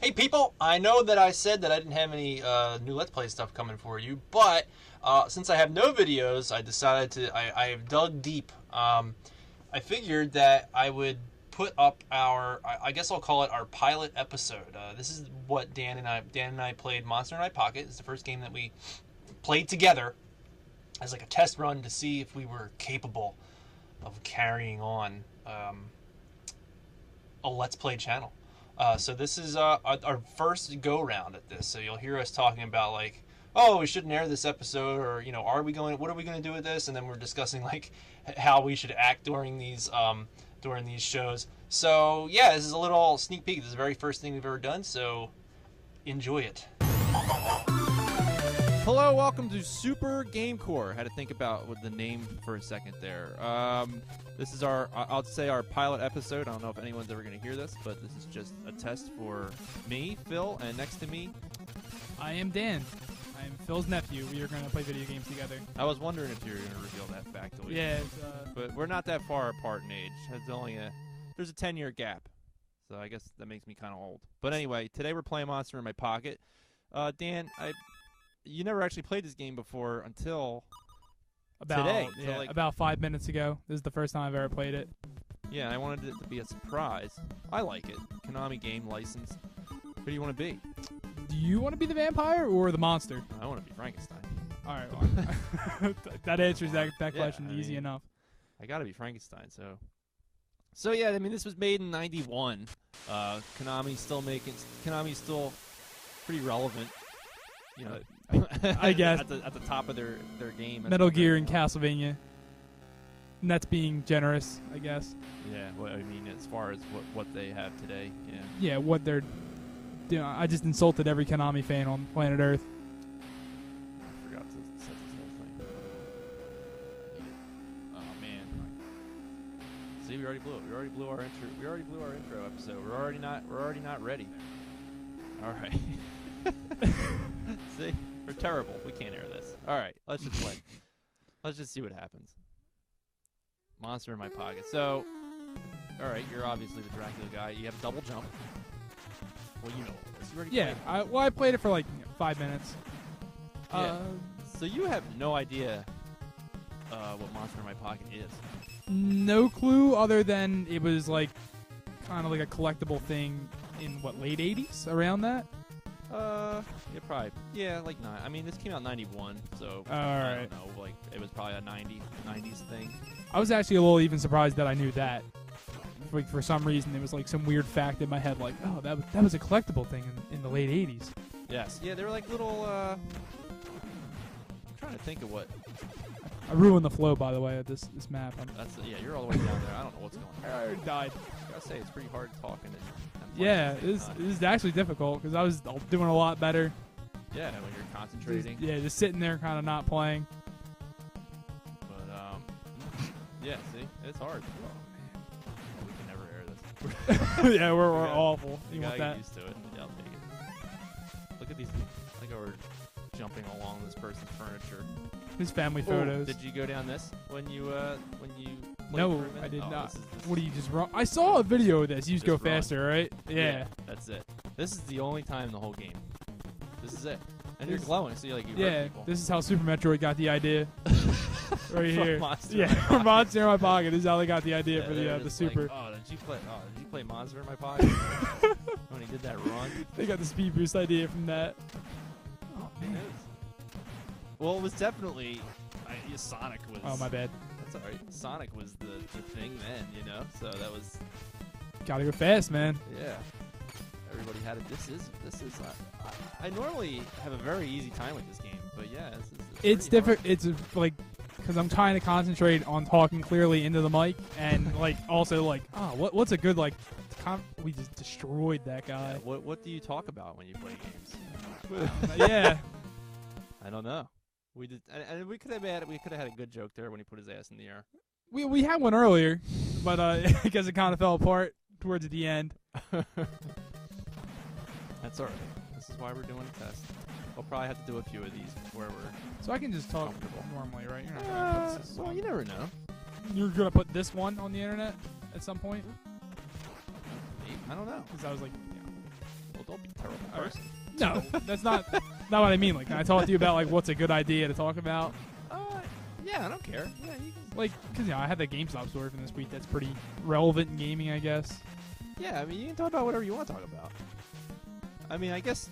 Hey people, I know that I said that I didn't have any new Let's Play stuff coming for you, but since I have no videos, I decided I have dug deep. I figured that I would put up I guess I'll call it our pilot episode. This is what Dan and I played Monster in My Pocket. It's the first game that we played together as like a test run to see if we were capable of carrying on a Let's Play channel. So this is our first go-round at this. So you'll hear us talking about like, oh, we shouldn't air this episode, or what are we going to do with this? And then we're discussing like how we should act during these shows. So yeah, this is a little sneak peek. This is the very first thing we've ever done. So enjoy it. Hello, welcome to Super Game Core. Had to think about the name for a second there. This is I'll say our pilot episode. I don't know if anyone's ever going to hear this, but this is just a test for me, Phil, and next to me, I am Dan. I am Phil's nephew. We are going to play video games together. I was wondering if you were going to reveal that factoid. Yeah, but we're not that far apart in age. There's a 10-year gap, so I guess that makes me kind of old. But anyway, today we're playing Monster in My Pocket. Dan, you never actually played this game before until today. Yeah, so about 5 minutes ago. This is the first time I've ever played it. Yeah, I wanted it to be a surprise. I like it. Konami game license. Who do you want to be? Do you want to be the vampire or the monster? I want to be Frankenstein. All right, well, that answers that question easy enough. I got to be Frankenstein. So yeah, I mean, this was made in '91. Konami's still pretty relevant. You know, I guess at the top of their game. Metal Gear and Castlevania. And that's being generous, I guess. Yeah, well, I mean, as far as what they have today, yeah. Yeah, what they're doing. I just insulted every Konami fan on planet Earth. I forgot to set this whole thing. Oh man. See, we already blew it. We already blew our intro episode. We're already not ready. All right. See, we're terrible. We can't air this. All right, let's just play. Let's just see what happens. Monster in My Pocket. So, all right, you're obviously the Dracula guy. You have double jump. Well, you know all this. You already played it. I played it for like 5 minutes. Yeah. So you have no idea what Monster in My Pocket is. No clue, other than it was like kind of like a collectible thing in late 80s, around that. Yeah, probably. Yeah, like I mean, this came out in '91, so all I right. don't know. Like, it was probably a '90s thing. I was actually a little even surprised that I knew that. Like, for some reason, it was like some weird fact in my head, like, oh, that was a collectible thing in the late 80s. Yes. Yeah, they were like little. I'm trying to think of what. I ruined the flow, by the way, of this map. Yeah, you're all the way down there. I don't know what's going on. I already died. I gotta say, it's pretty hard talking. Yeah, this is actually difficult because I was doing a lot better. Yeah, when you're concentrating. Just sitting there, kind of not playing. But yeah, see, it's hard. Oh, we can never air this. Yeah, we're awful. You want gotta that? get used to it. Yeah, I'll take it. Look at these. Like we're jumping along this person's furniture. His family photos. Did you go down this when you? No, I did not. What do you just run? I saw a video of this. You just go faster, right? Yeah. That's it. This is the only time in the whole game. This is it. And you're glowing, so you hurt people. This is how Super Metroid got the idea. Right here. Monster for Monster in My Pocket. This is how they got the idea for the Super. Like, did you play Monster in My Pocket? When he did that run? They got the speed boost idea from that. Oh man. Well, it was definitely Sonic was. Oh, my bad. That's all right. Sonic was the thing then, you know. So that was. Gotta go fast, man. Yeah. Everybody had it. This is. I normally have a very easy time with this game, but yeah, it's different. It's like because I'm trying to concentrate on talking clearly into the mic, and like also like, what's a good like. We just destroyed that guy. Yeah, what do you talk about when you play games? Yeah. I don't know. We did, and we could have had a good joke there when he put his ass in the air. We had one earlier, but because it kind of fell apart towards the end. That's all right. This is why we're doing a test. We'll probably have to do a few of these where we're. So I can just talk normally, right? You're not gonna put this well, you never know. You're gonna put this one on the internet at some point. I don't know. Because I was like, Don't be a terrible All right. person. No, that's not what I mean. Like, can I talk to you about like what's a good idea to talk about? Yeah, I don't care. Yeah, you can. Like, because I had that GameStop story from this week that's pretty relevant in gaming, I guess. Yeah, I mean, you can talk about whatever you want to talk about. I mean, I guess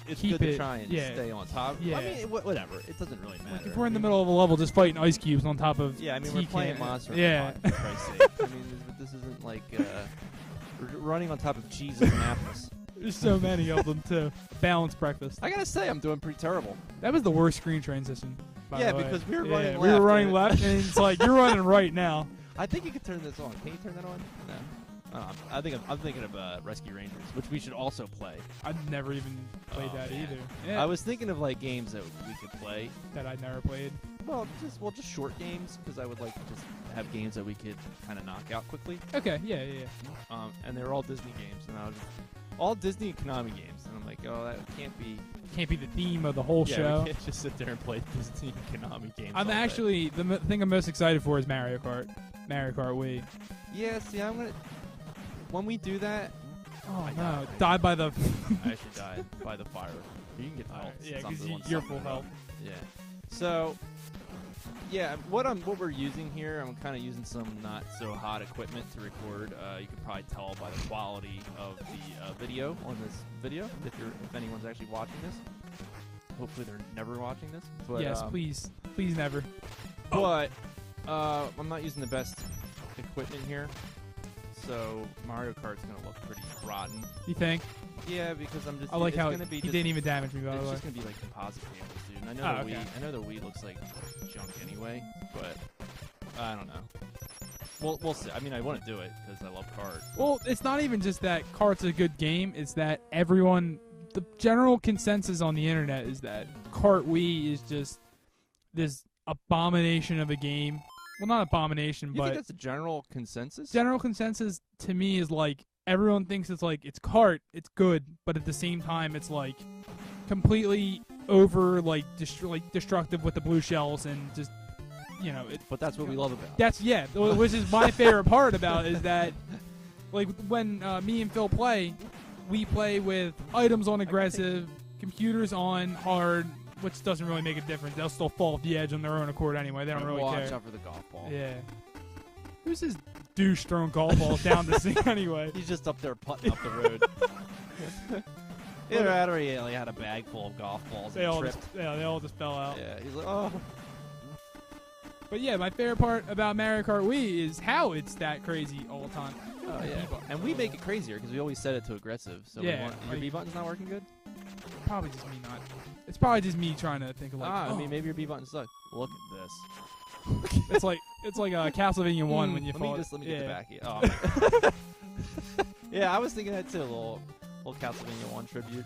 it's Keep good to it- try and yeah. stay on top. Yeah. I mean, whatever. It doesn't really Like, matter. if we're in the I mean, middle of a level just fighting ice cubes on top of Yeah, I mean, we're playing TK. Monster. Yeah. For Christ's sake. I mean, this isn't like we're running on top of cheese and apples. There's so many of them too. Balanced breakfast. I gotta say, I'm doing pretty terrible. That was the worst screen transition. By Yeah, the way. because we were Yeah, running we were left, running and- left, and it's like you're running right now. I think you could turn this on. Can you turn that on? No. I think I'm thinking of Rescue Rangers, which we should also play. I've never even played Oh, that man. either. Yeah, I was thinking of like games that we could play. that I'd never played. Well, just short games because I would like to just have games that we could kind of knock out quickly. Okay, yeah. And they were all Disney games, and I was all Disney and Konami games, and I'm like, oh, that can't be. Can't be the theme of the whole Yeah, show. we can't just sit there and play Disney and Konami games. I'm all day. actually the thing I'm most excited for is Mario Kart. Mario Kart Wii. Yeah, see, I'm gonna. When we do that, Oh I no! died. Die by the. I actually died by the fire. You can get health. Alright, yeah, since I'm because the one you're sucking full it up. health. Yeah. So, yeah, what we're using here, I'm kind of using some not so hot equipment to record. You can probably tell by the quality of the video on this video if anyone's actually watching this. Hopefully they're never watching this. But, Yes, please never. But I'm not using the best equipment here, so Mario Kart's gonna look pretty rotten. You think? Yeah, because I'm just. I like it's how gonna be he just, didn't even damage me by It's the way. just gonna be like composite cables, dude. And I know Oh, the okay. Wii. I know the Wii looks like junk anyway, but I don't know. We'll see. I mean, I want to do it because I love kart. Well, it's not even just that Kart's a good game. It's that the general consensus on the internet is that Kart Wii is just this abomination of a game. Well, not abomination, You but think that's a general consensus? general consensus to me is like everyone thinks it's like it's Kart, it's good, but at the same time it's like completely over like destructive with the blue shells and just But that's what we love about it. that's which is my favorite part about it is that like when me and Phil play, we play with items on aggressive, computers on hard, which doesn't really make a difference. They'll still fall off the edge on their own accord anyway. They don't really Watch care. out for the golf ball. Yeah. Who's this douche throwing golf balls down the scene anyway? He's just up there putting up the road. Either that or he had a bag full of golf balls They and all tripped. they all just fell out. Yeah, he's like, oh. But yeah, my favorite part about Mario Kart Wii is how it's that crazy all the time. Oh, yeah. And we make it crazier because we always set it to aggressive. So Yeah, we want, your like- B button's not working good? Probably just me not. It's probably just me trying to think of like. I oh. mean, maybe your B button sucks. Look at this. it's like Castlevania 1 when you let fall. me get the yeah. back here. Oh, yeah, I was thinking that too. A little Castlevania 1 tribute.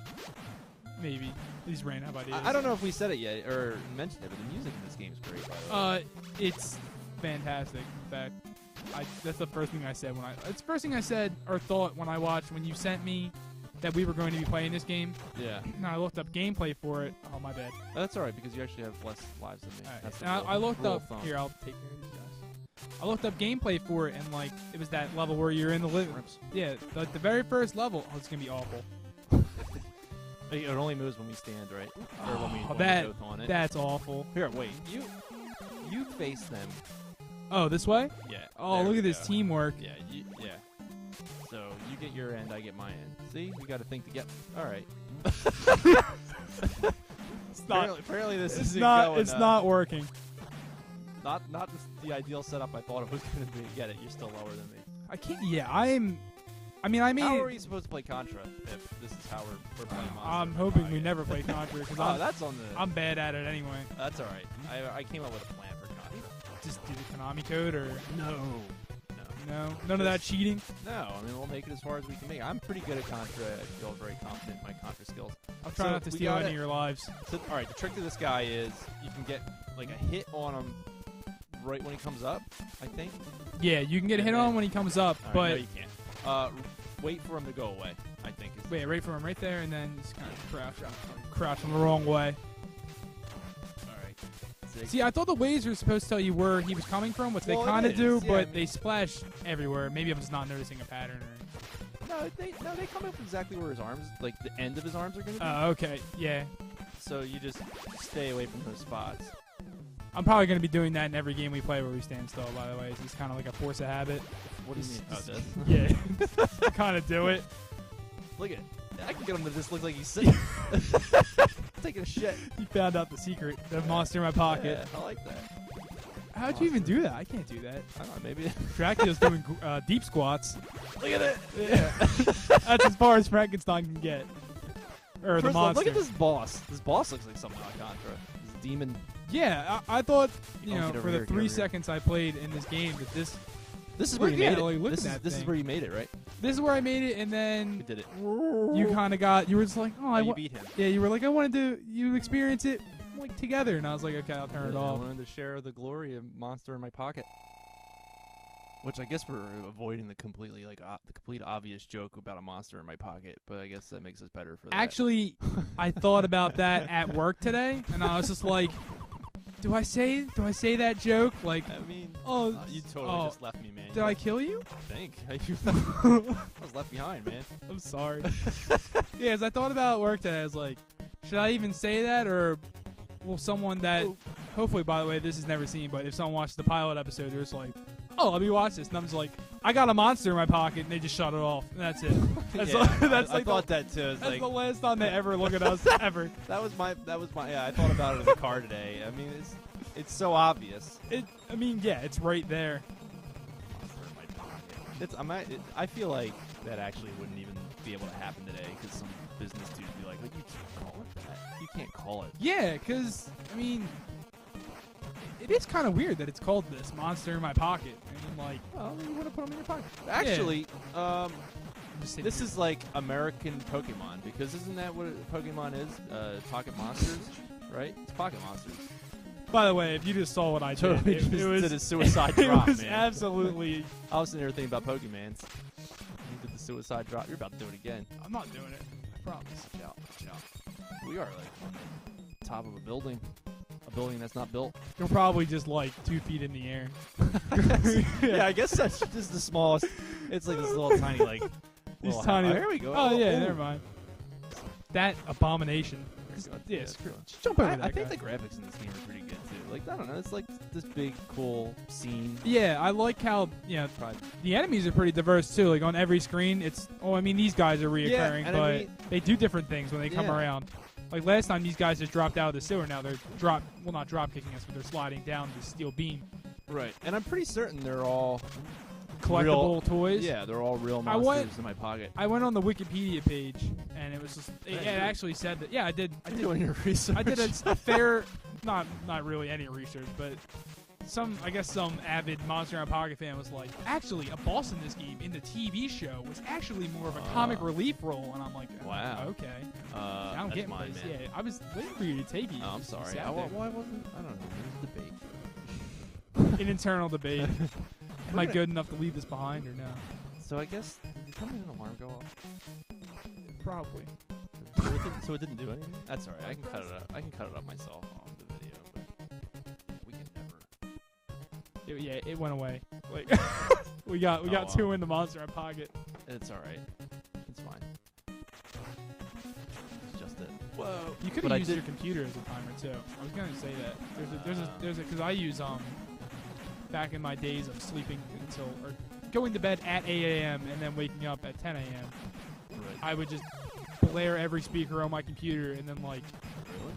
Maybe these ran out of ideas. I don't know if we said it yet or mentioned it, but the music in this game is great. By the way. It's fantastic. In fact, that's the first thing I said it's the first thing I said or thought when you sent me that we were going to be playing this game. Yeah. And I looked up gameplay for it. Oh my bad. That's all right because you actually have less lives than me. All right. That's the And rule- I looked rule up of thumb. here. I'll take care of these guys. I looked up gameplay for it, and like it was that level where you're in the living room. Rips. Yeah, the very first level. Oh, it's gonna be awful. It only moves when we stand, right? Or when we, Oh, when that- we both on it. That's awful. Here, wait. You face them. Oh, this way? Yeah. Oh, there look we at this go. teamwork. Yeah. Yeah. So you get your end, I get my end. See, we got to think together. All right. It's not. Apparently this It's isn't not. going, It's not working. Not the ideal setup I thought it was going to be. Get it? You're still lower than me. I can't. Yeah, I'm. I mean, I made. How are we supposed to play Contra if this is how we're playing Monster? I'm hoping we never play Contra because Oh, that's on the. I'm bad at it anyway. That's all right. I came up with a plan for Contra. Just do the Konami code or No. none of that cheating. No, I mean we'll make it as far as we can make. I'm pretty good at Contra. I feel very confident in my Contra skills. I'll try So not to we steal gotta- any of your lives. So, all right, the trick to this guy is you can get like a hit on him right when he comes up. I think. Yeah, you can get a hit on when he comes up, All right, but no, you can't. Wait for him to go away. I think. Is wait, right for him right there, and then just kind of crouch him the wrong way. all right. See, I thought the waves were supposed to tell you where he was coming from, which Well, they it kind of is, do, yeah, but I mean- they splash everywhere. Maybe I'm just not noticing a pattern or anything. No, No, they come up exactly where his arms, like the end of his arms, are gonna be. Okay, yeah. So you just stay away from those spots. I'm probably going to be doing that in every game we play where we stand still, by the way. It's just kind of like a force of habit. What do you mean? Oh, this? Yeah. kind of do it. Look at it. I can get him to just look like he's sitting. Taking a shit. You found out the secret, the monster in my pocket. Yeah, I like that. How'd you even do that? I can't do that. I don't know, maybe. Dracula's doing deep squats. Look at it. Yeah. That's as far as Frankenstein can get. Or the First of all, monster. look at this boss. This boss looks like something out of Contra. This demon. Yeah, I thought, you Oh, know, get over for here, the get over 3 here. seconds I played in this game, that this This is where you made it. like, look This at is that this is thing. where you made it, right? This is where I made it, and then You did it. you kind of got, you were just like, oh, Oh, you beat him. yeah, you were like, I wanted to, you experience it like together, and I was like, okay, I'll turn it I off. wanted to share the glory of Monster in my pocket. Which I guess we're avoiding the completely the complete obvious joke about a monster in my pocket, but I guess that makes us better for that. Actually, I thought about that at work today, and I was just like, do I say that joke? Like, I mean, oh, you totally just left me, man. did I kill you? I think I was left behind, man. I'm sorry. Yeah, as I thought about work today, I was like, should I even say that, or will someone that, hopefully, by the way, this is never seen, but if someone watched the pilot episode, they're just like, oh, let me watch this, and I'm just like, I got a monster in my pocket, and they just shut it off, and that's it. That's that's I like thought that too. It's that's like the last time they ever look at us ever. that was my. Yeah, I thought about it in the car today. I mean, it's so obvious. I mean, yeah, it's right there. Monster in my pocket. I feel like that actually wouldn't even be able to happen today because some business dude would be like, you can't call it that. You can't call it. Yeah, because, I mean, it is kind of weird that it's called this, Monster in My Pocket. I mean, like, Well, you want to put them in your pocket. Actually, this is like American Pokemon because isn't that what Pokemon is? Pocket monsters, right? It's pocket monsters. by the way, if you just saw what I did, Totally it just was did a suicide drop, it was man. absolutely. I was sitting there thinking about Pokemans. You did the suicide drop. You're about to do it again. I'm not doing it. I promise. Watch out. Watch out. We are like on the top of a building that's not built. You're probably just like 2 feet in the air. Yeah, I guess that's just the smallest. It's like this little tiny like. These little tiny. Oh, here we go. Oh yeah, ooh. never mind. That abomination. Yeah, screw it. Just jump over that I think guy. the graphics in this game are pretty good too. Like I don't know, it's like this big cool scene. Yeah, I like how the enemies are pretty diverse too. Like on every screen, it's I mean these guys are reoccurring, and but I mean- they do different things when they come Yeah. around. Like last time, these guys just dropped out of the sewer. Now they're not drop kicking us, but they're sliding down the steel beam. Right, and I'm pretty certain they're all Collectible real, toys. Yeah, they're all real I monsters went- in my pocket. I went on the Wikipedia page, and it was just it actually said that. Yeah, I did. I'm doing your research. I did a fair, not really any research, but some avid Monster in My Pocket fan was like, actually, a boss in this game in the TV show was actually more of a comic relief role, and I'm like, Wow. okay. I don't that's get mine, this. man. Yeah, I was waiting for you to take it. Oh, I'm You sorry. sat I there. wasn't. I don't know. It was a debate. An internal debate. Am I good enough to leave this behind or no? So I guess did something an alarm go off? Probably. So it didn't do anything. That's all right. I can cut it up. I can cut it up myself on the video, but we can never. It went away. Like we got wow. 2 in the Monster in My Pocket. It's all right. It's fine. It's just it. Whoa! You could But I have used did- your computer as a timer too. I was gonna say that. There's a because I use back in my days of sleeping or going to bed at 8 a.m. and then waking up at 10 a.m. Right. I would just blare every speaker on my computer and then like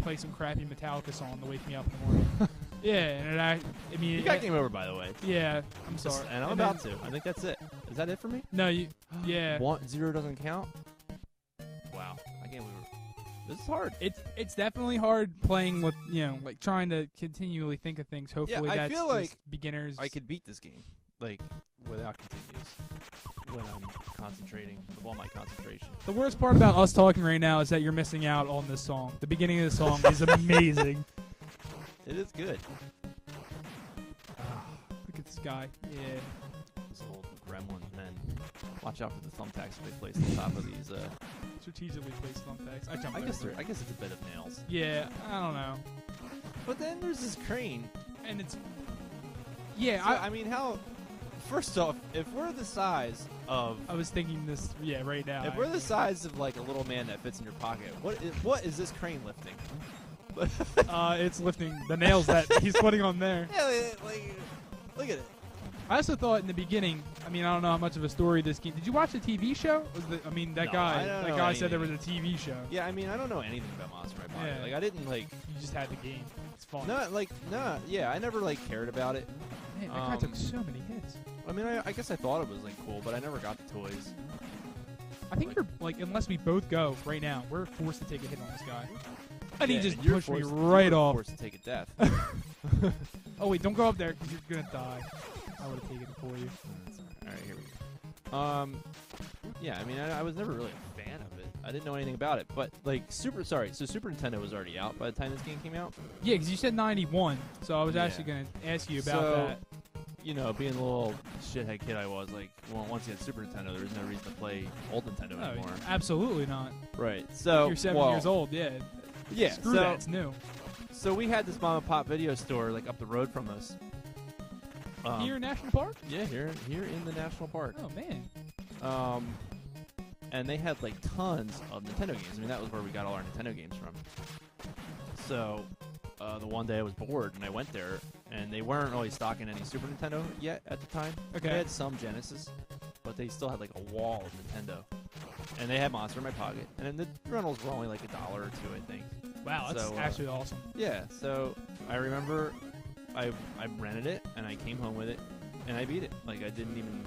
play some crappy Metallica song to wake me up in the morning. Yeah, and I mean, You got game over, by the way. yeah. I'm sorry. And I'm about to. I think that's it. Is that it for me? No, yeah. 0 doesn't count. Wow. I can't believe this is hard. It's definitely hard playing with like trying to continually think of things. Hopefully, I that's feel just like beginners. I could beat this game, like without continues, when I'm concentrating with all my concentration. The worst part about us talking right now is that you're missing out on this song. The beginning of the song is amazing. It is good. Look at this guy. Yeah. This old gremlin, man. Watch out for the thumbtacks that they place on top of these. Strategically placed thumbtacks. I jumped I guess over. I guess it's a bed of nails. Yeah, I don't know. But then there's this crane. And it's. Yeah, So, I mean, how? first off, if we're the size of, I was thinking this, right now. if we're the size of like a little man that fits in your pocket, what is this crane lifting? It's lifting the nails that he's putting on there. Yeah, like, look at it. I also thought in the beginning. I mean, I don't know how much of a story this game. Did you watch the TV show? That No, guy. I don't That know guy said there was anything. a TV show. Yeah, I mean, I don't know anything about Monster in My Pocket. Yeah. Like, I didn't like. You just had the game. It's fun. Yeah, I never like cared about it. Man, that guy took so many hits. I mean, I guess I thought it was like cool, but I never got the toys. I think you're like, unless we both go right now, we're forced to take a hit on this guy. And he Yeah, just you're pushed me forced- right you're off. Forced to take a death. Oh wait, don't go up there because you're gonna die. I would have taken it for you. All right, here we go. Yeah, I mean, I was never really a fan of it. I didn't know anything about it, but like Super Nintendo was already out by the time this game came out. Yeah, because you said 91, so I was Yeah. actually gonna ask you about So, that. You know, being the little shithead kid I was, like, well, once you had Super Nintendo, there was no reason to play old Nintendo No, anymore. absolutely not. Right. So You're 7 years old. Yeah. Yeah. Screw that. It's new. So we had this mom and pop video store like up the road from us. Here in National Park? Yeah, here in the national park. Oh man. And they had like tons of Nintendo games. I mean, that was where we got all our Nintendo games from. So the one day I was bored and I went there, and they weren't really stocking any Super Nintendo yet at the time. Okay. They had some Genesis, but they still had like a wall of Nintendo. And they had Monster in My Pocket, and then the rentals were only like $1 or $2, I think. Wow, that's So, actually awesome. Yeah, so I remember I rented it, and I came home with it, and I beat it. Like, I didn't even...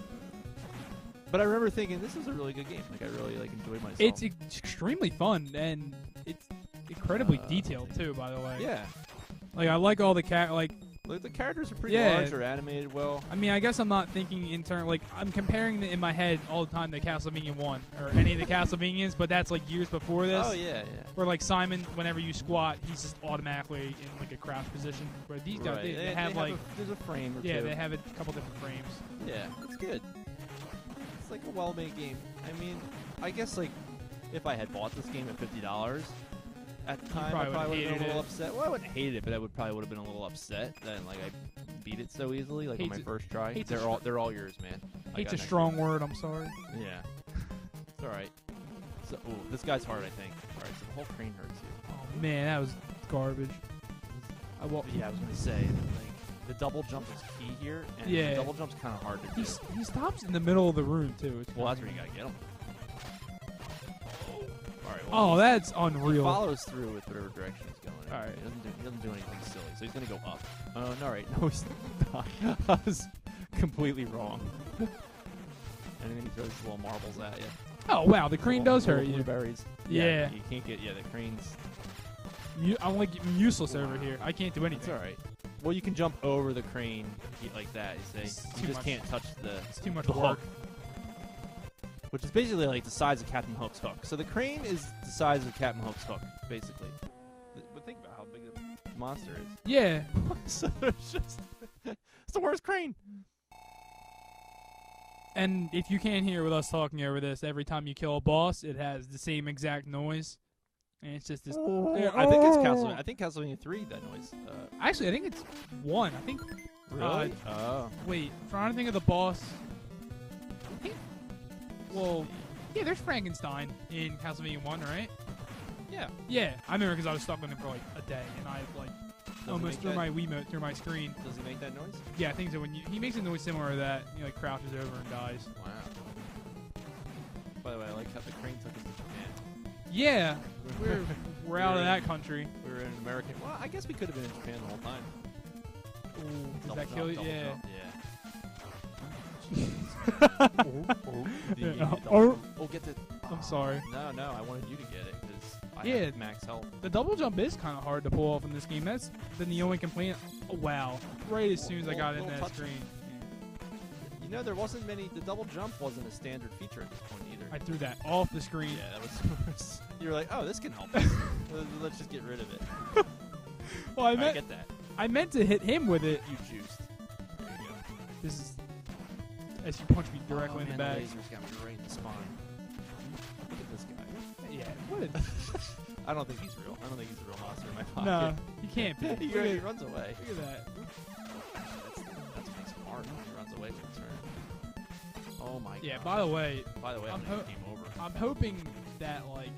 But I remember thinking, this is a really good game. Like, I really, like, enjoyed myself. It's extremely fun, and it's incredibly detailed, thank you. too, by the way. Yeah. Like, I like all the Like, the characters are pretty Yeah. large, they're animated well. I mean, I guess I'm not thinking in turn. Like, I'm comparing in my head all the time to Castlevania 1 or any of the Castlevanias, but that's like years before this. Oh, yeah, yeah. Where like Simon, whenever you squat, he's just automatically in like a crouch position. Where these guys, Right. they have like, there's a frame or yeah, two. they have a couple different frames. Yeah, it's good. It's like a well-made game. I mean, I guess, like, if I had bought this game at $50 at the time, I probably probably would would've have been a hated little it. upset. Well, I wouldn't hate it, but I probably would have been a little upset that, like, I beat it so easily, like, on my Hate's a- first try. hate's a They're all yours, man. I Hate's got a next strong word. I'm sorry. one. Yeah. It's alright. So, ooh, this guy's hard, I think. Alright, so the whole crane hurts you. Oh man, that was garbage. Yeah, I was gonna say, like, the double jump is key here, and Yeah. the double jump's kind of hard to do. He stops in the middle of the room too. It's Well, that's where you gotta get him. Alright, oh, that's He unreal. follows through with whatever direction he's going. in. Alright. He doesn't do anything silly, so he's gonna go up. Oh, no, right. No, he's not. I was completely wrong. And then he throws little marbles at you. Oh wow, the crane does hurt you. Blueberries. Yeah. You can't get. Yeah, the crane's. I'm like useless over here. I can't do It's anything. all right. Well, you can jump over the crane like that. It's You too just much. can't touch the. It's too much the work. hook, which is basically like the size of Captain Hook's hook. So the crane is the size of Captain Hook's hook, basically. But think about how big the monster is. Yeah. So it's just it's the worst crane. And if you can't hear with us talking over this, every time you kill a boss, it has the same exact noise. And it's just this. I think it's Castlevania. I think Castlevania 3 that noise. Actually, I think it's 1. I think. Really? Oh. Wait, trying to think of the boss. I think. Well, yeah, there's Frankenstein in Castlevania 1, right? Yeah. Yeah, I remember because I was stuck with him for like a day, and I like Does almost he threw make my Wiimote through my screen. Does he make that noise? Yeah, I think so. When he makes a noise similar to that, he like crouches over and dies. Wow. By the way, I like how the crane took us to Japan. Yeah, we're out of that country. We were in American. Well, I guess we could have been in Japan the whole time. Ooh, does Double that jump, kill you? double Yeah. jump, Yeah. yeah. Oh. Oh, get the. I'm sorry. No, I wanted you to get it because I Yeah. have max health. The double jump is kind of hard to pull off in this game. That's been the only complaint. Oh, wow. Right as soon as I got in Little that touch. screen. You know, there wasn't many. The double jump wasn't a standard feature at this point either. I threw that off the screen. Yeah, that was. You were like, oh, this can help. Let's just get rid of it. Well, I I meant get that. I meant to hit him with it. You juiced. There you go. This is as you punch me directly in the back. The laser's got me right in the spine. Look at this guy. Yeah. What? I don't think he's real. I don't think he's a real monster in my pocket. No, he can't be. he Look he at runs away. that. That's pretty smart. He runs away with a turn. Oh my god. Yeah. By the way, I'm I'm gonna ho- get game over. I'm hoping that like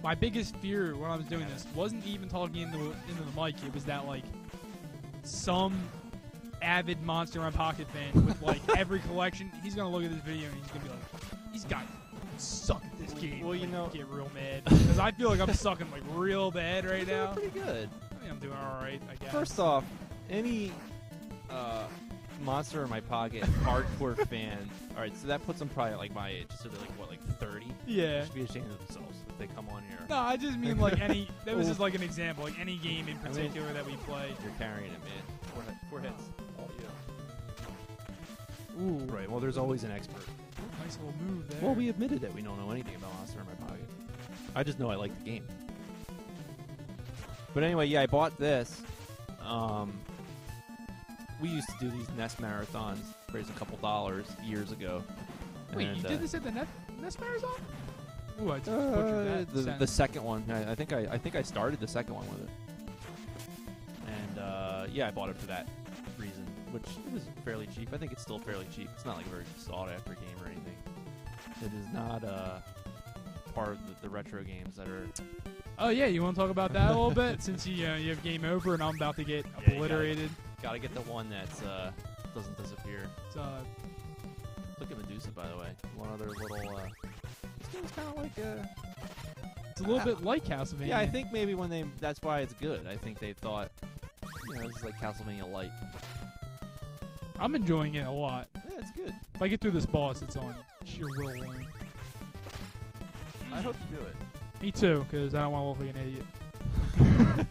my biggest fear when I was doing this wasn't even talking into the mic. It was that like some avid Monster in My Pocket fan with like every collection, he's gonna look at this video and he's gonna be like, these guys suck at this game. Well, you Like, know- get real mad because I feel like I'm sucking like real bad right You're now. pretty good. I mean, I'm doing all right, I guess. First off, any Monster in My Pocket hardcore fan. All right, so that puts them probably at like my age. So they're like what, like 30? They yeah. should be ashamed of themselves if they come on here. No, I just mean like any. That was just like an example. Like any game in I mean- particular that we play. You're carrying it, man. Four hits. All you. Ooh, Right. Well, there's always an expert. nice little move there. Well, we admitted that we don't know anything about Monster in My Pocket. I just know I like the game. But anyway, yeah, I bought this. We used to do these NES marathons, raise a couple dollars years ago. Wait, And, you did this at the NES Marathon? Ooh, I just butchered that. the sentence. second one. I think I started the second one with it. And yeah, I bought it for that reason, which it was fairly cheap. I think it's still fairly cheap. It's not like a very sought after game or anything. It is not part of the retro games that are. Oh yeah, you want to talk about that a little bit since you have game over and I'm about to get Yeah, you obliterated. Gotta get the one that's doesn't disappear. It's, Look at Medusa, by the way. One other little. This game's kind of like it's a little bit like Castlevania. Yeah, I think maybe when they. That's why it's good. I think they thought, this is like Castlevania Light. I'm enjoying it a lot. Yeah, it's good. If I get through this boss, it's on sheer will alone. I hope you do it. Me too, because I don't want to look like an idiot.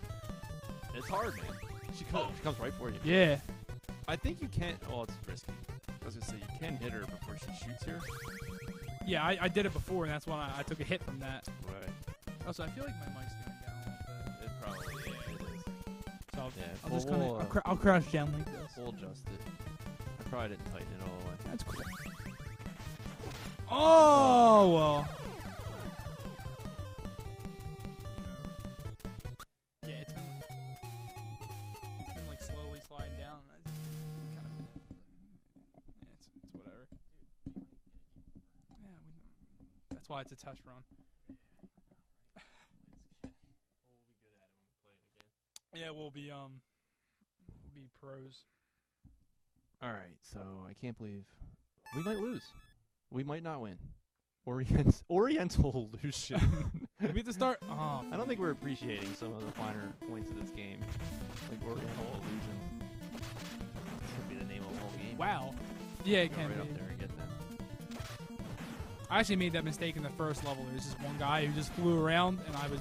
It's hard, man. She comes right for you. Yeah. I think you can. Oh, it's risky. I was gonna say you can hit her before she shoots here. Yeah, I did it before, and that's why I took a hit from that. Right. Also, I feel like my mic's going down a little bit. It probably it is. So I'll, Yeah, I'll well, just kind we'll, of I'll crouch down like this. We'll adjust it. I probably didn't tighten it all the way. That's cool. Oh well. Yeah, it's been like slowly sliding down. Kind of. Yeah, it's whatever. Yeah, that's why it's a test run. Yeah, we'll be pros. All right, so I can't believe we might lose. We might not win. Oriental illusion. We have to start. Oh, I don't think we're appreciating some of the finer points of this game, like Oriental illusion. This could be the name of the whole game. wow. Yeah, it Go can right be. up there and get them. I actually made that mistake in the first level. There was just one guy who just flew around, and I was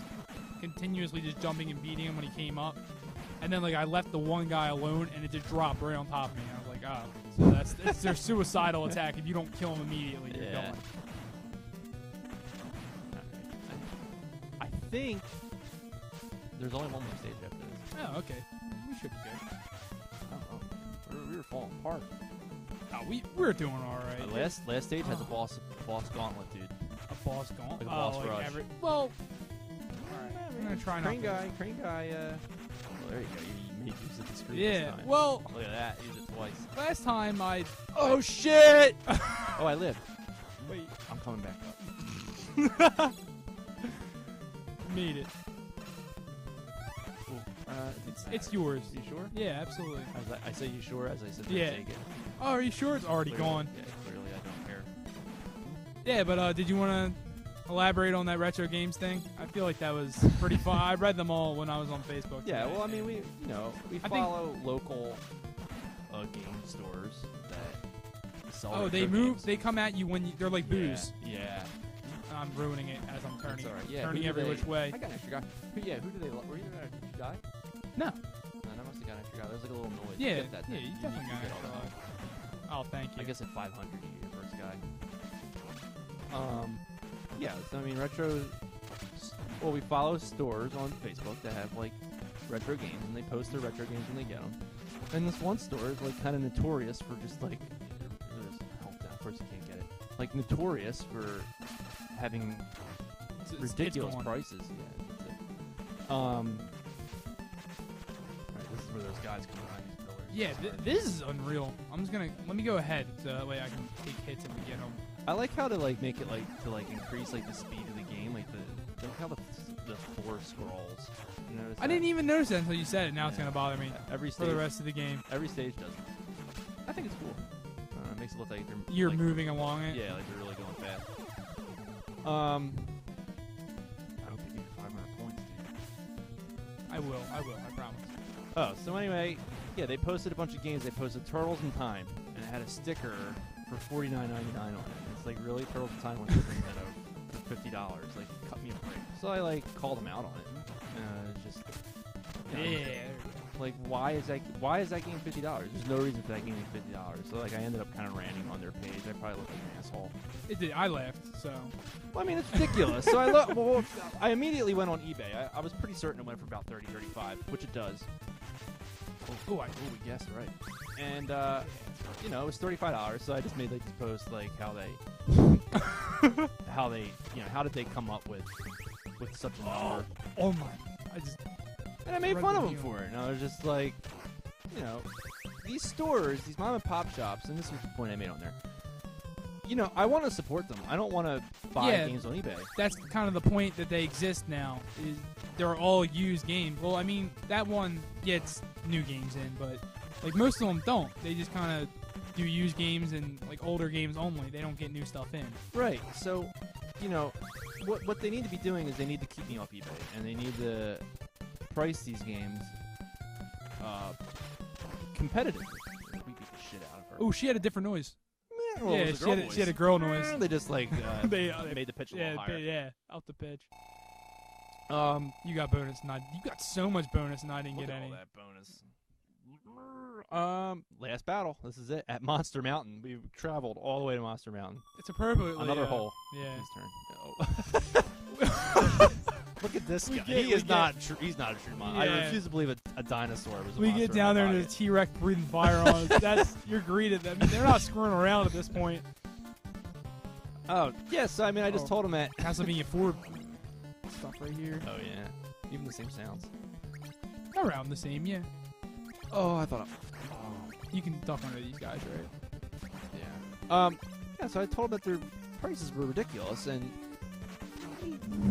continuously just jumping and beating him when he came up. And then, like, I left the one guy alone, and it just dropped right on top of me. I was like, oh. So it's their suicidal attack. If you don't kill him immediately, you're Yeah. gone. I think there's only one more stage after this. Oh, okay. We should be good. I don't know. We were falling apart. Oh, we're doing all right. The last stage has a boss gauntlet, dude. A boss gone. Like a boss like rush. well, all right. I'm gonna try not. Crane guy. Well, there you go. You made use of the screen. Yeah. This time. Well, Look at that. Use it twice. last time I. Oh shit! Oh, I lived. Wait. I'm coming back up. Made it. It's yours. You sure? Yeah, absolutely. I say you sure as I said Yeah. take it. Oh, are you sure it's already Clearly- gone? Yeah, clearly I don't care. Yeah, but did you want to elaborate on that retro games thing? I feel like that was pretty fun. I read them all when I was on Facebook. Yeah, today, well, I mean, and- we I think- follow local game stores that sell. Oh, they retro move. games. They come at you when they're like booze. Yeah. I'm ruining it as I'm turning, That's all right. Yeah, turning who do every they- which way. I got an extra guy. Who do they? Were you there? Did you die? No. No, I must have got an extra guy. There's like a little noise. Yeah, Get that yeah, thing. you definitely got get an all extra that. Oh, thank you. I guess at 500 you get your first guy. Yeah. So I mean, retro. Well, we follow stores on Facebook that have like retro games, and they post their retro games when they get them. And this one store is like kind of notorious for just like. Of course, you can't get it. Like notorious for having It's ridiculous gone. prices. Yeah, that's it. Alright, this is where those guys come behind these pillars. Yeah, this is unreal. I'm just gonna let me go ahead so that way I can take hits if we get them. I like how to like make it like to like increase like the speed of the game, like how the four scrolls. You notice I that? didn't even notice that until you said it. Now it's Yeah. gonna bother me Every for stage, the rest of the game. every stage does it. I think it's cool. It makes it look like You're like, moving along it. Yeah, like they're really going fast. I hope you get 500 points, dude. I will. I promise. Oh, so anyway, yeah, they posted a bunch of games. They posted Turtles in Time, and it had a sticker for $49.99 on it. It's like, really? Turtles in Time wants to bring that out for $50. Like, cut me a break. So I, like, called them out on it. Just, you know, Yeah. like, why is that game $50? There's no reason for that game to be $50. So, like, I ended up kind of ranting on their page. I probably looked like an asshole. It did. I laughed. So Well, I mean, it's ridiculous. So I immediately went on eBay. I was pretty certain it went for about $30, $35, which it does. Oh, we guessed right. And you know, it was $35. So I just made like this post like how they how did they come up with such a number? oh my! And I made Right fun of with them you. for it. And I was just like, you know, these stores, these mom and pop shops, and this was the point I made on there. You know, I want to support them. I don't want to buy Yeah. games on eBay. That's kind of the point that they exist now. Is they're all used games. Well, I mean that one gets new games in, but like most of them don't. They just kind of do used games and like older games only. They don't get new stuff in. Right. So, you know, what they need to be doing is they need to keep me off eBay, and they need to price these games competitively. We beat the shit out of her. Oh, she had a different noise. Well, it yeah, was a she had girl a voice. girl noise. They just like They made the pitch a yeah, little higher. yeah, out the pitch. You got bonus, and you got so much bonus, and I didn't Look get at any. all that bonus. Last battle. This is it at Monster Mountain. We traveled all the way to Monster Mountain. It's appropriately Another hole. Yeah. His turn. Look at this guy. He's not a true mon. I Yeah. refuse to believe a dinosaur was a We monster get down there in and my there's a T-Rex breathing fire on us. That's you're greeted. I mean, they're not screwing around at this point. Oh, yes. I mean, I just Oh. told him that. Castlevania 4 stuff right here. Oh, yeah. Even the same sounds. Around the same, yeah. Oh, I thought. You can duck under these guys, right? Yeah. Yeah, so I told him that their prices were ridiculous, and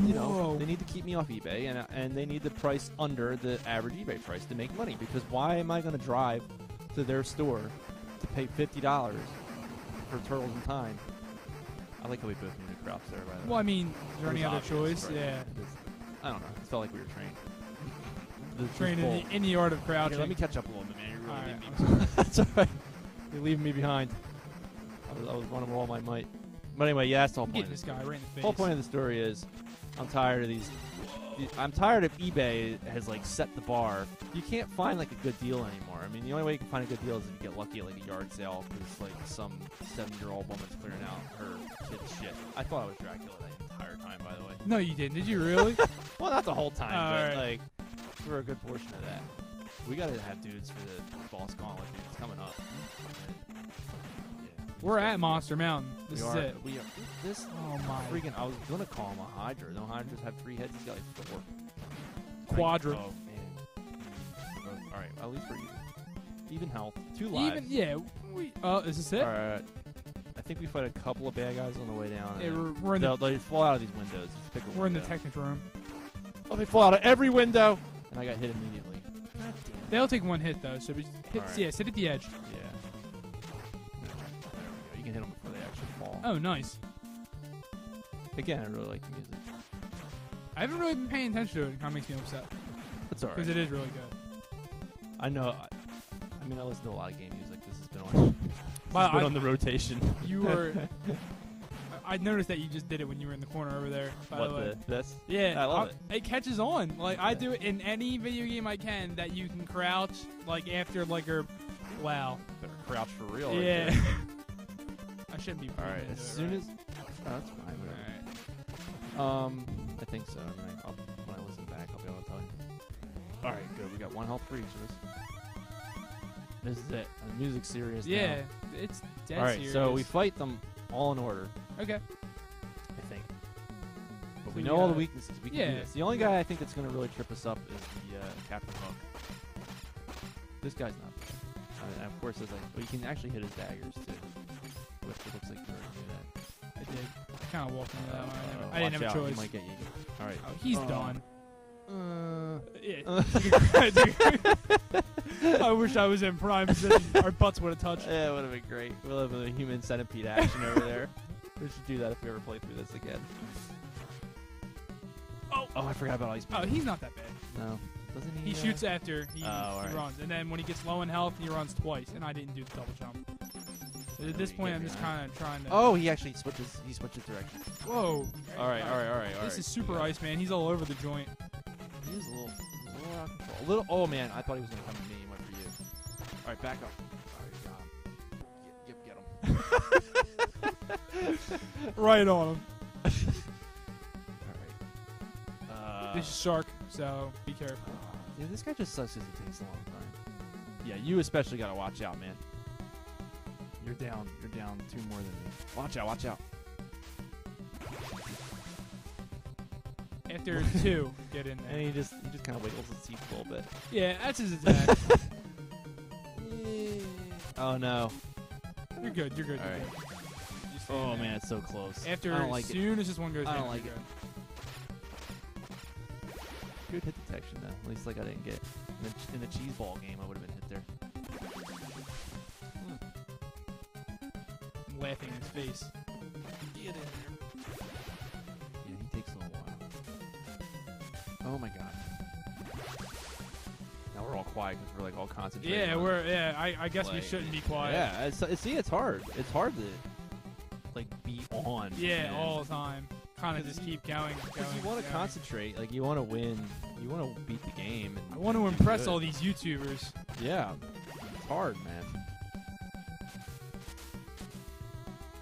you know Whoa. they need to keep me off eBay, and they need to price under the average eBay price to make money. Because why am I going to drive to their store to pay $50 for Turtles in Time? I like how we both knew the crops there. By the way. Well, I mean, is there It any was other obvious, choice? right? Yeah. I don't know. It felt like we were trained. Trained in the art of Here, crouching. let me catch up a little bit, man. You really Alright, made me. That's all right. You're leaving me behind. I was running with all my might. But anyway, yeah, that's the whole I'm point. getting this guy right in the face. The whole point of the story is, I'm tired of these. I'm tired of eBay has like set the bar. You can't find like a good deal anymore. I mean, the only way you can find a good deal is if you get lucky at like a yard sale because like some 7-year-old woman's clearing out her kid's shit. I thought I was Dracula that entire time, by the way. No, you didn't. Did you really? Well, not the whole time, but Alright. like for a good portion of that. We gotta have dudes for the Boss Gauntlet, dude. It's coming up. Yeah. We're at Monster Mountain. This We is are. it. We are. This Oh my. freaking. I was gonna call him a Hydra. No Hydras have 3 heads. He's got like 4. Quadra. Oh man. All right. At least we're even health. 2 lives. Even yeah. Is this it? All right. I think we fight a couple of bad guys on the way down. Yeah, and we're in the they fall out of these windows. Just pick a we're in the window. Technics room. Oh, they fall out of every window. And I got hit immediately. They'll take one hit though, so we hit, Alright. yeah, sit at the edge. Yeah. There we go. You can hit them before they actually fall. Oh, nice. Again, I really like the music. I haven't really been paying attention to it. It kind of makes me upset It's alright. because it is really good. I know. I mean, I listen to a lot of game music. This has been on. But Been on the rotation. You were. I noticed that you just did it when you were in the corner over there. By the way. This? Yeah, I love it. It catches on. Like I do it in any video game I can that you can crouch like after like a. Wow. Better crouch for real. Yeah. I shouldn't be. All right. breathing As into soon it, as. Oh, that's fine. right? Whatever. I think so. I mean, when I listen back, I'll be able to tell you. All right. Good. We got 1 health for each of us. This is it. The music's serious. Yeah, Now. it's dead All right. serious. So we fight them all in order. Okay. I think. But So we we know all the gotta- weaknesses. We can yeah. do this. The only guy I think that's going to really trip us up is the Captain Hook. This guy's not bad. Of course, there's like, well, you can actually hit his daggers too. Which it looks like you already knew that. I did. Kind of walked into that one. I Watch didn't have a out, choice. He might get you. All right. Oh, he's done. Yeah. I wish I was in prime position. Our butts would have touched. Yeah, it would have been great. We'll have a human centipede action over there. We should do that if we ever play through this again. Oh, I forgot about Ice Oh, he's not that bad. No. Doesn't he? He shoots after he right. runs. And then when he gets low in health, he runs twice. And I didn't do the double jump. At this point, I'm just kind of trying to... Oh, he actually switches. He switches direction. Whoa. All right. This is Super Ice, man. He's all over the joint. He is a little out of control. A little. Oh man, I thought he was gonna come to me. He went for you. All right, back up. All right, got him. Get him. Right on him. All right. This is Shark, so be careful. Yeah, this guy just sucks because it takes a long time. Yeah, you especially gotta watch out, man. You're down 2 more than me. Watch out. After 2, get in And there. he just kind of wiggles his teeth a little bit. Yeah, that's his attack. Oh no. You're good. All right. Just Oh in there. man, it's so close. After I don't like as it. soon as this one goes I down, don't like you're it. good. Good hit detection though. At least like I didn't get in the cheese ball game. I would have been hit there. I'm laughing in his face. Get in there. Yeah, he takes a little while. Oh my god. Now we're all quiet because we're like all concentrated. Yeah, I guess we Like, shouldn't be quiet. Yeah, it's hard. It's hard to like be on. Yeah, man. all the time. Kind of just keep going. Because you want to concentrate, like you want to win, you want to beat the game. And I want to do impress good. all these YouTubers. Yeah, it's hard, man.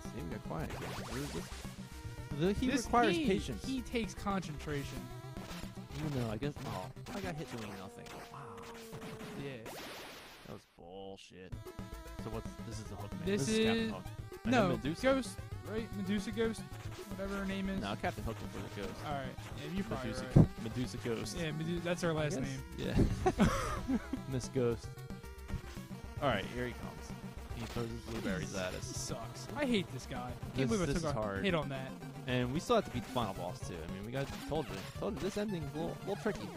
See, we got quiet. Where is this? He requires patience. He takes concentration. You know, I guess. Oh, I got hit doing nothing. Wow, Yeah. that was bullshit. So this is the hook, man. This is Captain is- Hook. I know No, Medusa. Ghost, right? Medusa Ghost, whatever her name is. No, Captain Hook before the Ghost. All right. Yeah, you probably Medusa, right. Medusa Ghost. Yeah, that's her last Yes. name. Yeah. Miss Ghost. Alright, here he comes. He throws his blueberries at This us. sucks. I hate this guy. This- Can't believe I this took is a hard. hit on that. And we still have to beat the final boss too. I mean, we got told you this ending's a little tricky.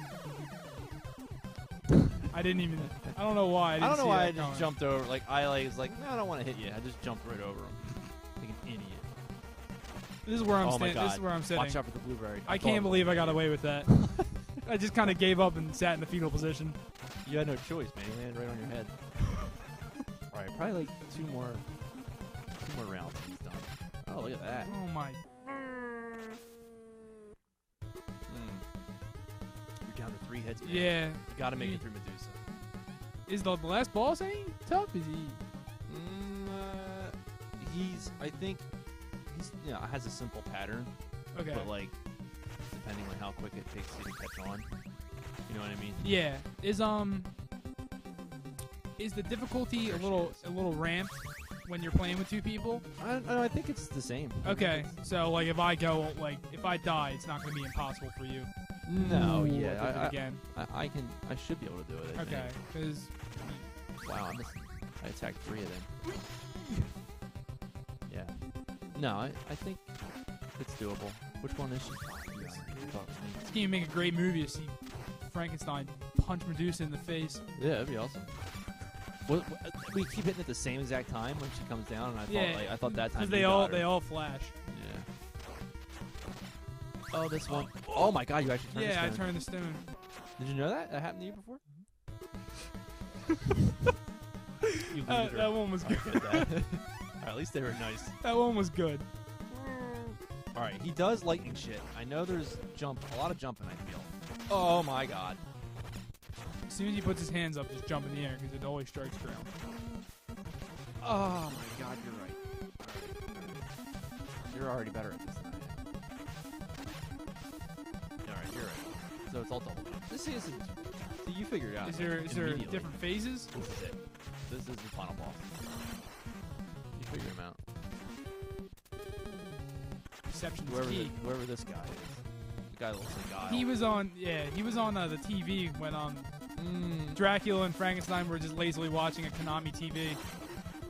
I didn't even. I don't know why. I don't know why I just jumped. jumped over. Like I was like, no, I don't want to hit you. I just jumped right over him, like an idiot. This is where I'm Oh my standing. god! This is where I'm sitting. Watch out for the blueberry. I can't believe I got away with that. I just kind of gave up and sat in the fetal position. You had no choice, man. You landed right on your head. All right, probably like two more rounds. And he's done. Oh, look at that. Oh my. You're down to 3 hits, man. Yeah. You gotta make it through Medusa. Is the last boss any tough? Is he? I think he's, has a simple pattern, Okay. but like, depending on how quick it takes you to catch on, you know what I mean? Yeah. Is the difficulty There a she little ramped when you're playing with 2 people? I think it's the same. Okay. So like if I die, it's not going to be impossible for you. No, Ooh, yeah, I did it again. I should be able to do it. I Okay. think. Because Wow, I attacked 3 of them. Yeah. No, I think it's doable. Which one is she? this game would make a great movie to see Frankenstein punch Medusa in the face. Yeah, that'd be awesome. We keep hitting at the same exact time when she comes down, and I thought that time Because they all flash. Yeah. Oh, this one. Oh my God, you actually turned. Yeah, I the stone. turned the stone. Did you know that? That happened to you before? You loser. That one was good. I get that. At least they were nice. That one was good. All right, he does lightning shit. I know there's a lot of jumping. I feel. Oh my God. As soon as he puts his hands up, just jump in the air because it always strikes ground. Oh my God, you're right. You're already better at this than I am. All right, you're right. So it's all double jump. This isn't. So you figured it out. Is there immediately. different phases? This is it. This is the final boss. You figure him out. Perception's key. Whoever this guy is. The guy that looks like Guile. He was on the TV when Dracula and Frankenstein were just lazily watching a Konami TV.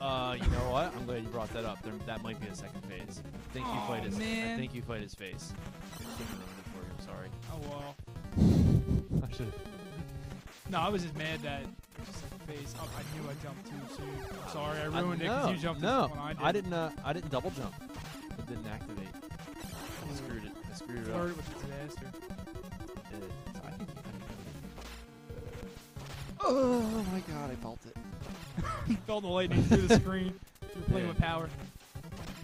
You know what? I'm glad you brought that up. That might be a second phase. I think you played his. Man. I think you played his face. I shouldn't have ruined it for you. I'm sorry. Oh well. I should. No, I was just mad that just the face. Oh, I knew I jumped too soon. I'm sorry, I ruined it because you jumped No, when I did. I didn't double jump. It didn't activate. I screwed it. I screwed it up. Flirted with the disaster. I think oh my god, I felt it. Felt the lightning through the screen. You're playing Yeah. with power.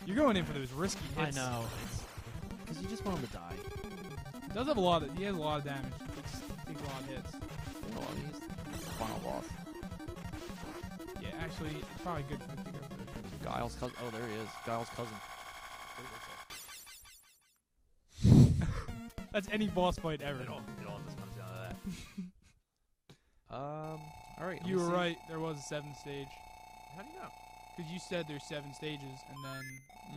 You're going in for those risky hits. I know. Because you just want him to die. He does have a lot of. He has a lot of damage. Takes a lot of hits. Well, he's the final boss. Yeah, actually, it's probably good for him to go for this. Guile's cousin. Oh, there he is. Guile's cousin. That's any boss fight ever. It all just comes down to that. All right. You were right. There was a 7th stage. How do you know? Because you said there's 7 stages, and then,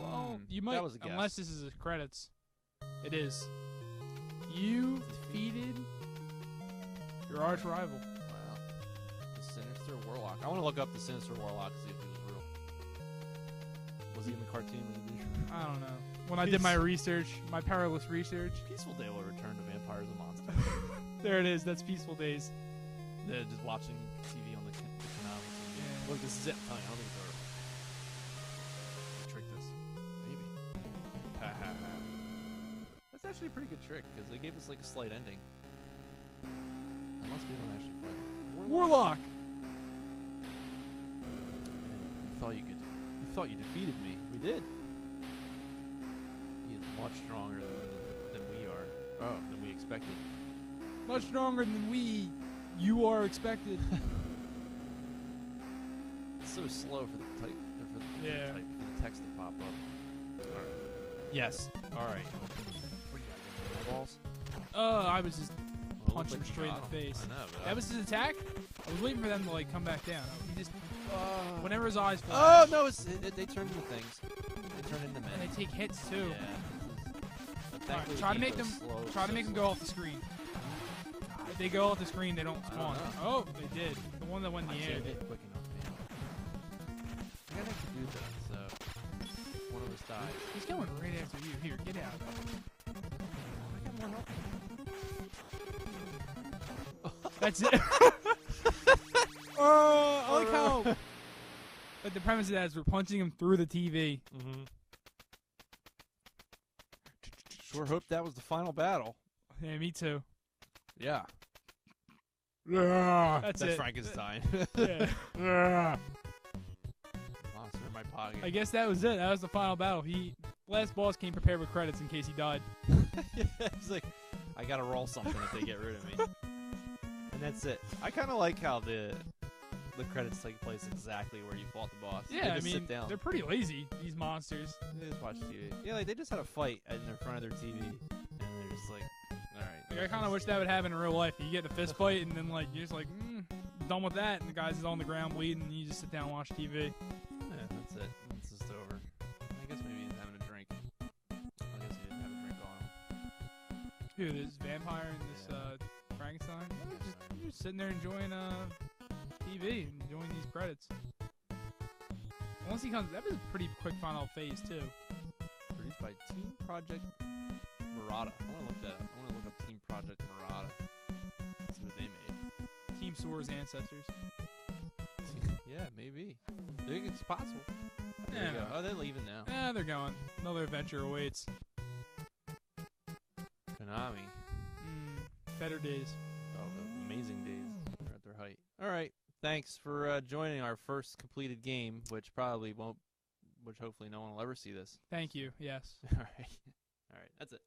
well, you that might, was a guess. unless this is the credits. It is. You defeated your arch rival. Wow. The Sinister Warlock. I want to look up the Sinister Warlock to see if he was real. Was he in the cartoon when he did? I don't know. When I did my research, my perilous research. Peaceful Day will return to Vampires and Monsters. There it is. That's Peaceful Days. Yeah, just watching TV on the Konami. Yeah. Look, this is it. I'm telling you, I don't think it's over. Trick this. Maybe. That's actually a pretty good trick, because they gave us like a slight ending. Unless we don't actually play. Warlock! You thought you defeated me. We did. He is much stronger than we are. Oh, than we expected. Much stronger than you are expected. It's so slow for the type, for the, Yeah. type, for the text to pop up. All right. Yes. All right. What do you got? Balls? I was just Well, punching him looks like straight you in got the him. face. I know, but That was his attack? I was waiting for them to like come back down. He just whenever his eyes Oh flash, no! They turn into things. They turn into men. and they take hits too. Yeah. Alright, try to make them go off the screen. If they go off the screen, they don't I spawn. don't Oh, they did. The one that went in the air. Hit quick enough, man. I gotta do that. So one of us dies. He's going right after you. Here, get out. I got more help. That's it. I like how. But the premise of that is we're punching him through the TV. Mm-hmm. Sure hope that was the final battle. Yeah, me too. Yeah. That's it. Frankenstein. Yeah. Monster in my pocket. I guess that was it. That was the final battle. Last boss came prepared with credits in case he died. It's like, I gotta roll something if they get rid of me. And that's it. I kind of like how the credits take place exactly where you fought the boss. Yeah, They I just mean, sit down. they're pretty lazy, these monsters. They just watch TV. Yeah, like they just had a fight in front of their TV, and they're just like, all right. Like, I kind of wish that would happen in real life. You get in a fist fight, and then like you're just like, done with that, and the guy's on the ground bleeding, and you just sit down and watch TV. Yeah, that's it. It's just over. I guess maybe he's having a drink. I guess he didn't have a drink on him. Who, this vampire and this Frankenstein? You're just sitting there enjoying TV, enjoying these credits. Once he comes, that was a pretty quick final phase too. Produced by Team Project Murata. I want to look that up. I want to look up Team Project Murata. See what they made. Team Soar's ancestors. Yeah, maybe. I think it's possible. There Yeah. you go. Oh, they're leaving now. Yeah, they're going. Another adventure awaits. Konami. Better days. Oh, the amazing days. They're at their height. All right. Thanks for joining our first completed game, which hopefully no one will ever see this. Thank you. Yes. All right. All right. That's it.